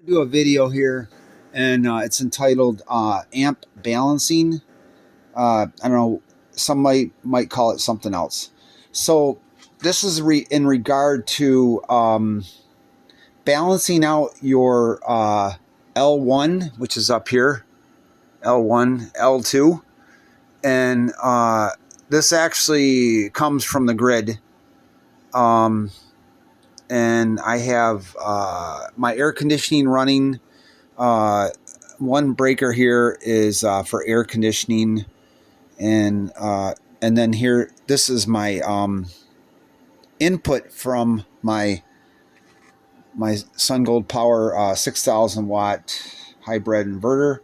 Do a video here, and it's entitled "Amp Balancing." I don't know. Some might call it something else. So this is in regard to balancing out your L1, which is up here, L1, L2, and this actually comes from the grid. And I have my air conditioning running. One breaker here is for air conditioning, and then here, this is my input from my SunGold Power 6,000 watt hybrid inverter.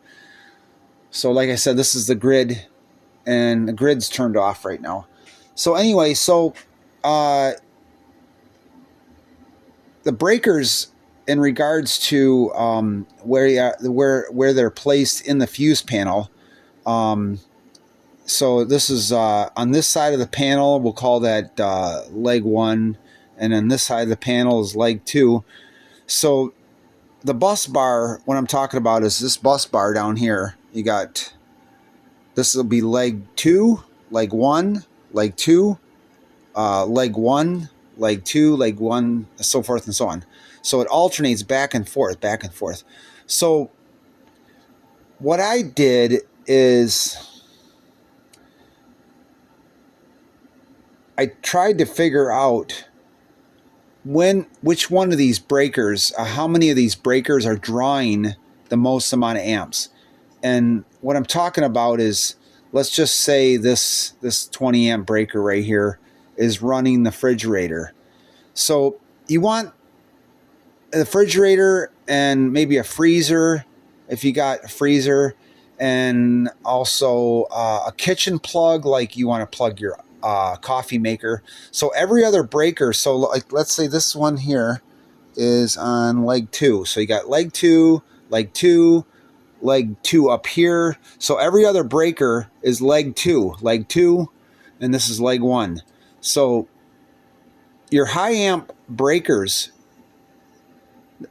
So like I said, this is the grid, and the grid's turned off right now. So anyway, the breakers, in regards to where they're placed in the fuse panel. So this is on this side of the panel. We'll call that leg 1, and then this side of the panel is leg 2. So the bus bar, what I'm talking about is this bus bar down here. You got, this will be leg 2, leg 1, leg 2, leg 1, leg 2, leg 1, so forth and so on. So it alternates back and forth, back and forth. So what I did is I tried to figure out which one of these breakers, how many of these breakers are drawing the most amount of amps. And what I'm talking about is, let's just say this 20 amp breaker right here is running the refrigerator. So you want a refrigerator and maybe a freezer, if you got a freezer, and also a kitchen plug, like you want to plug your coffee maker. So every other breaker, so like let's say this one here is on leg 2. So you got leg 2, leg 2, leg 2 up here. So every other breaker is leg 2, and this is leg 1. So your high amp breakers,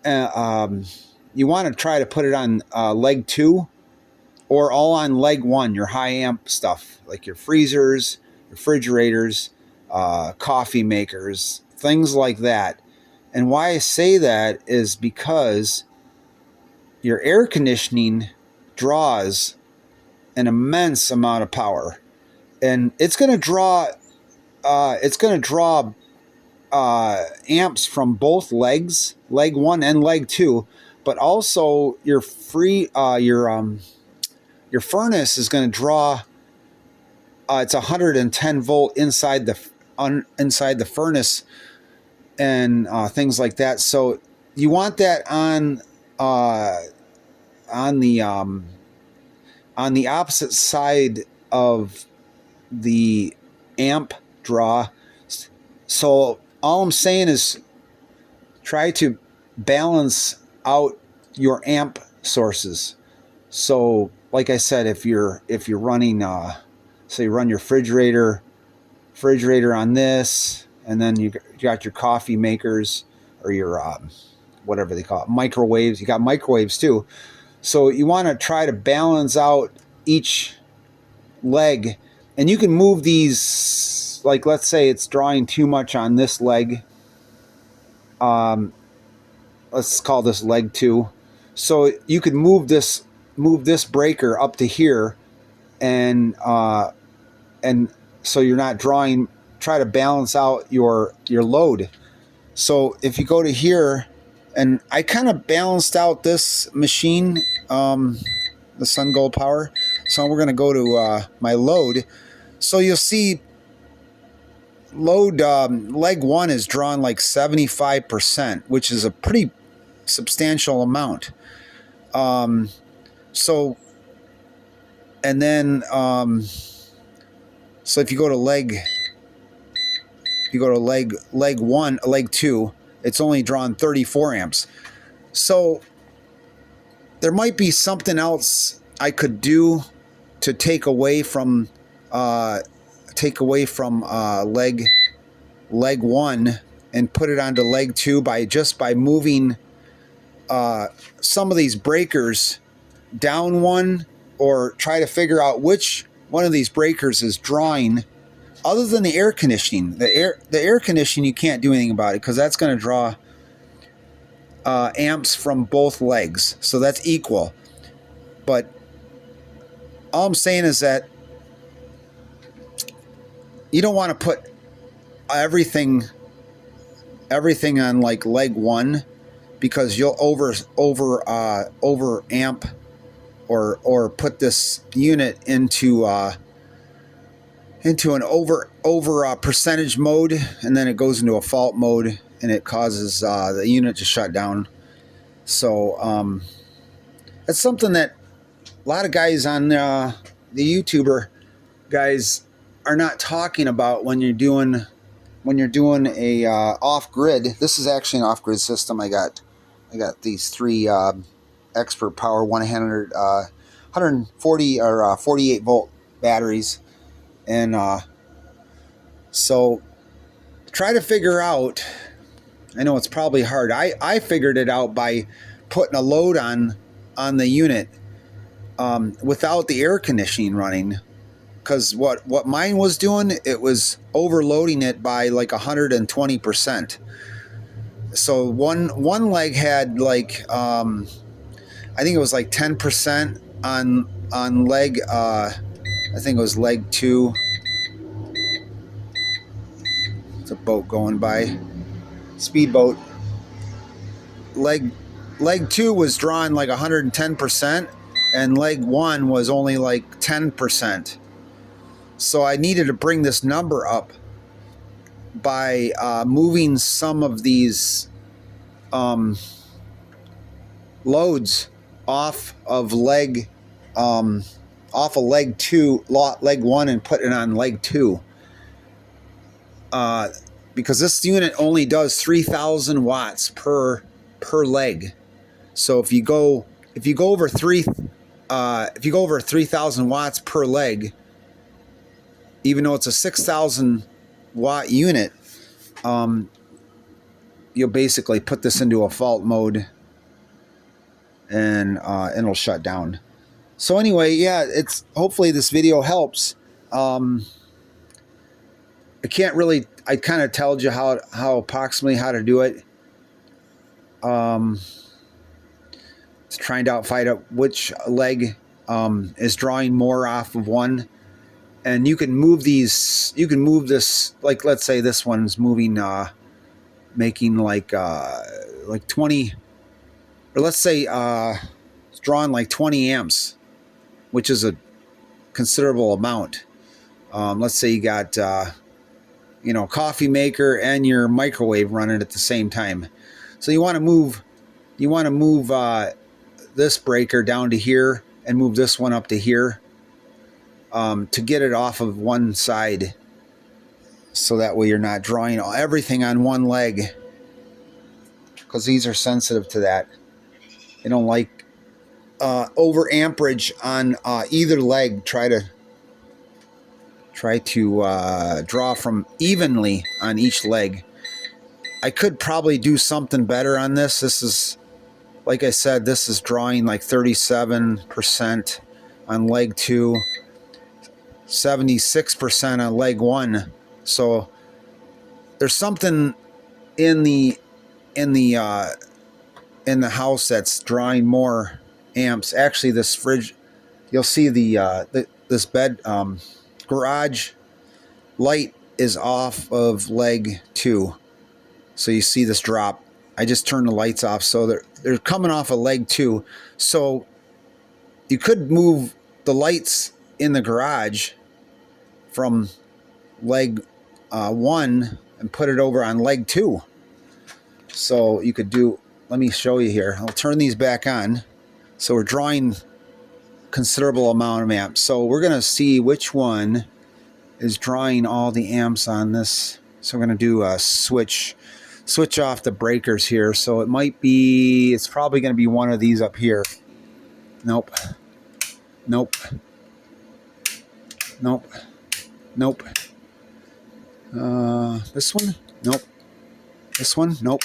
you want to try to put it on leg 2 or all on leg 1, your high amp stuff, like your freezers, refrigerators, coffee makers, things like that. And why I say that is because your air conditioning draws an immense amount of power, and it's going to draw amps from both legs, leg 1 and leg 2, but also your furnace is going to draw. It's 110 volt inside the furnace, and things like that. So you want that on the opposite side of the amp draw. So all I'm saying is try to balance out your amp sources. So like I said, if you're running say you run your refrigerator on this, and then you got your coffee makers, or your whatever they call it, microwaves. You got microwaves too. So you want to try to balance out each leg, and you can move these. Like let's say it's drawing too much on this leg. Let's call this leg 2. So you could move this breaker up to here, and so you're not drawing. Try to balance out your load. So if you go to here, and I kind of balanced out this machine, the SunGold Power. So we're going to go to my load. So you'll see load leg 1 is drawn like 75%, which is a pretty substantial amount. So, and then so if you go to leg 1, leg 2, it's only drawn 34 amps. So there might be something else I could do to take away from leg 1 and put it onto leg 2 by moving some of these breakers down one, or try to figure out which one of these breakers is drawing, other than the air conditioning. The air conditioning, you can't do anything about it because that's going to draw amps from both legs, so that's equal. But all I'm saying is that you don't want to put everything on like leg one, because you'll over amp or put this unit into an over percentage mode, and then it goes into a fault mode, and it causes the unit to shut down. So it's something that a lot of guys on the YouTuber guys are not talking about when you're doing a off grid. This is actually an off grid system. I got these three Expert Power 140 or 48 volt batteries, and so try to figure out. I know it's probably hard. I figured it out by putting a load on the unit without the air conditioning running, because what mine was doing, it was overloading it by like 120%. So one leg had like I think it was like 10% on leg I think it was leg 2. It's a boat going by, speedboat. Leg 2 was drawing like 110%, and leg 1 was only like 10%. So I needed to bring this number up by moving some of these loads off of leg 2, leg 1, and putting it on leg 2. Because this unit only does 3,000 watts per leg. So if you go over 3,000 watts per leg, even though it's a 6,000 watt unit, you'll basically put this into a fault mode, and it'll shut down. So anyway, yeah, it's hopefully this video helps. I kind of told you how approximately how to do it. It's trying to find out which leg is drawing more off of one. And you can move these, you can move this, like let's say this one's moving, making like 20, or let's say it's drawing like 20 amps, which is a considerable amount. Let's say you got, coffee maker and your microwave running at the same time. So you want to move this breaker down to here and move this one up to here. To get it off of one side, so that way you're not drawing everything on one leg, because these are sensitive to that. They don't like over amperage on either leg. Try to draw from evenly on each leg. I could probably do something better on this. This is, like I said, this is drawing like 37% on leg 2. 76% on leg 1. So there's something in the house that's drawing more amps. Actually, this fridge, you'll see this bed garage light is off of leg 2. So you see this drop. I just turned the lights off, so they're coming off of leg 2. So you could move the lights in the garage from leg 1 and put it over on leg 2. So you could do, let me show you here. I'll turn these back on. So we're drawing considerable amount of amps. So we're going to see which one is drawing all the amps on this. So we're going to do a switch off the breakers here. So it's probably going to be one of these up here. Nope. This one? Nope. This one? Nope.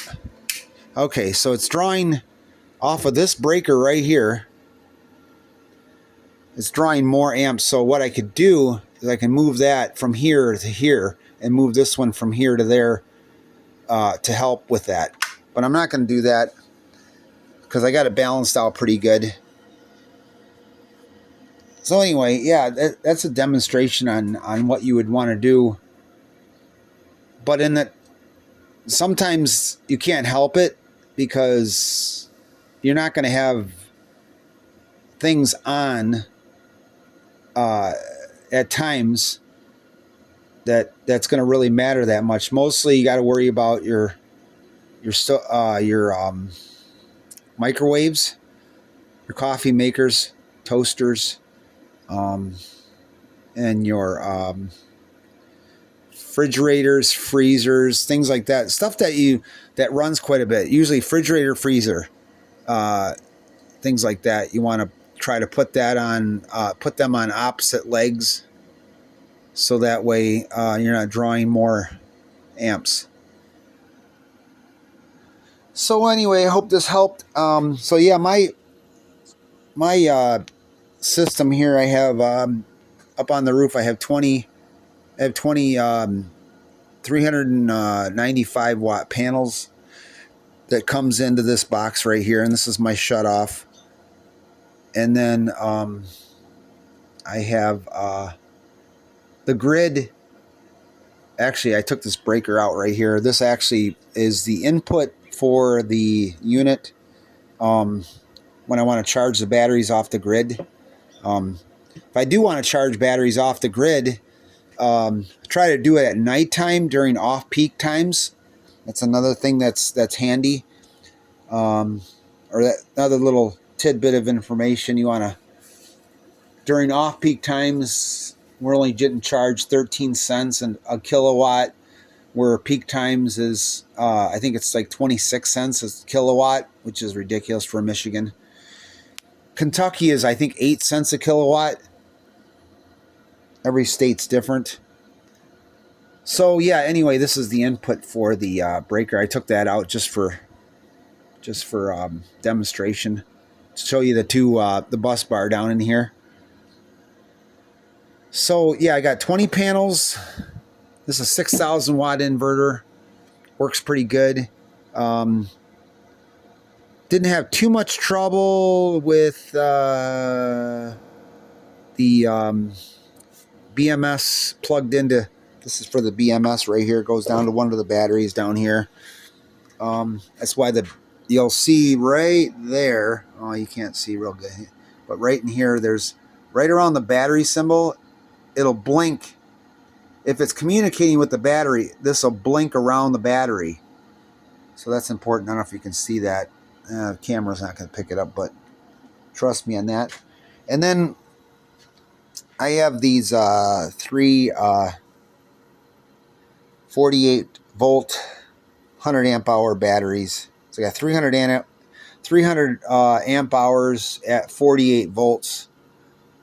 Okay, so it's drawing off of this breaker right here, it's drawing more amps. So what I could do is I can move that from here to here and move this one from here to there to help with that. But I'm not going to do that because I got it balanced out pretty good. So anyway, yeah, that's a demonstration on what you would want to do. But in that, sometimes you can't help it because you're not going to have things on at times that's going to really matter that much. Mostly, you got to worry about your microwaves, your coffee makers, toasters, and your refrigerators, freezers, things like that. Stuff that runs quite a bit. Usually, refrigerator, freezer, things like that. You want to try to put them on opposite legs, so that way you're not drawing more amps. So anyway, I hope this helped. So yeah, my system here, I have up on the roof, I have 20 395 watt panels that comes into this box right here, and this is my shut off. And then I have the grid. Actually, I took this breaker out right here. This actually is the input for the unit when I want to charge the batteries off the grid. If I do want to charge batteries off the grid, try to do it at nighttime during off-peak times. That's another thing that's handy. Or that another little tidbit of information you want to. During off-peak times, we're only getting charged 13 cents a kilowatt, where peak times is, I think it's like 26 cents a kilowatt, which is ridiculous for Michigan. Kentucky is, I think, 8 cents a kilowatt. Every state's different. So yeah, anyway, this is the input for the breaker. I took that out just for demonstration, to show you the bus bar down in here. So yeah, I got 20 panels. This is a 6,000 watt inverter. Works pretty good. Didn't have too much trouble with the BMS plugged into. This is for the BMS right here. It goes down to one of the batteries down here. That's why you'll see right there. Oh, you can't see real good, but right in here, there's right around the battery symbol. It'll blink. If it's communicating with the battery, this will blink around the battery. So that's important. I don't know if you can see that. The camera's not going to pick it up, but trust me on that. And then I have these three 48 volt 100 amp hour batteries. So I got 300 amp hours at 48 volts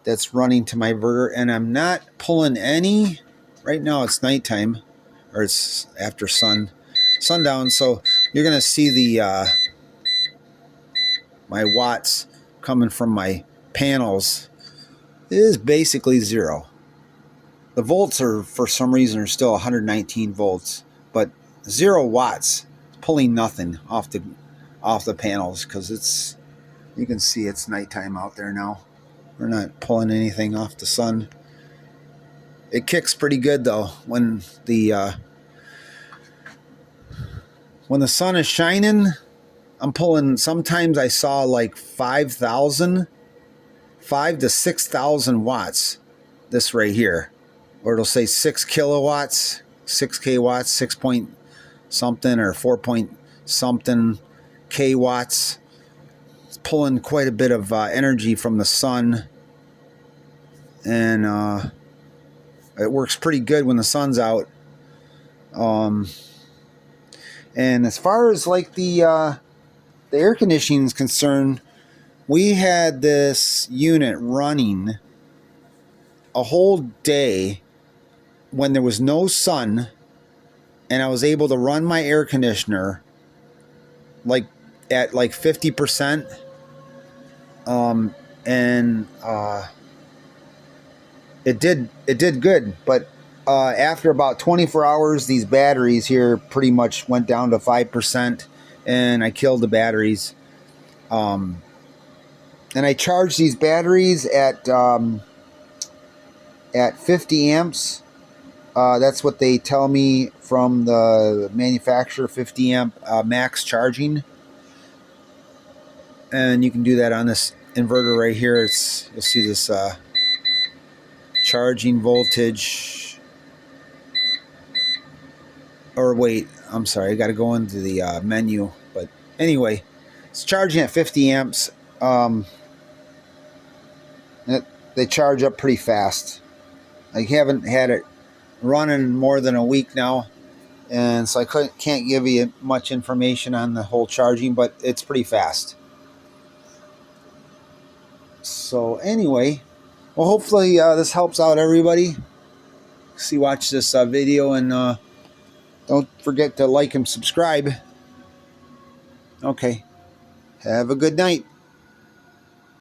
that's running to my inverter, and I'm not pulling any. Right now it's nighttime, or it's after sundown, so you're gonna see the my watts coming from my panels is basically zero. The volts are, for some reason, are still 119 volts, but 0 watts, pulling nothing off the panels, because it's, you can see it's nighttime out there now. We're not pulling anything off the sun. It kicks pretty good though when the sun is shining. I'm pulling. Sometimes I saw like 5,000 to 6,000 watts. This right here, or it'll say 6 kilowatts, 6k watts, 6 point something or 4 point something k watts. It's pulling quite a bit of energy from the sun, and it works pretty good when the sun's out. And as far as like the air conditioning is concerned, we had this unit running a whole day when there was no sun, and I was able to run my air conditioner like at like 50%. And it did good, but after about 24 hours, these batteries here pretty much went down to 5%, and I killed the batteries. And I charged these batteries at 50 amps. That's what they tell me from the manufacturer, 50 amp max charging. And you can do that on this inverter right here. You'll see this charging voltage. Or wait, I'm sorry, I got to go into the menu. But anyway, it's charging at 50 amps. They charge up pretty fast. I haven't had it running more than a week now, and so I can't give you much information on the whole charging, but it's pretty fast. So anyway, well, hopefully this helps out everybody. Watch this video, and don't forget to like and subscribe. Okay, have a good night.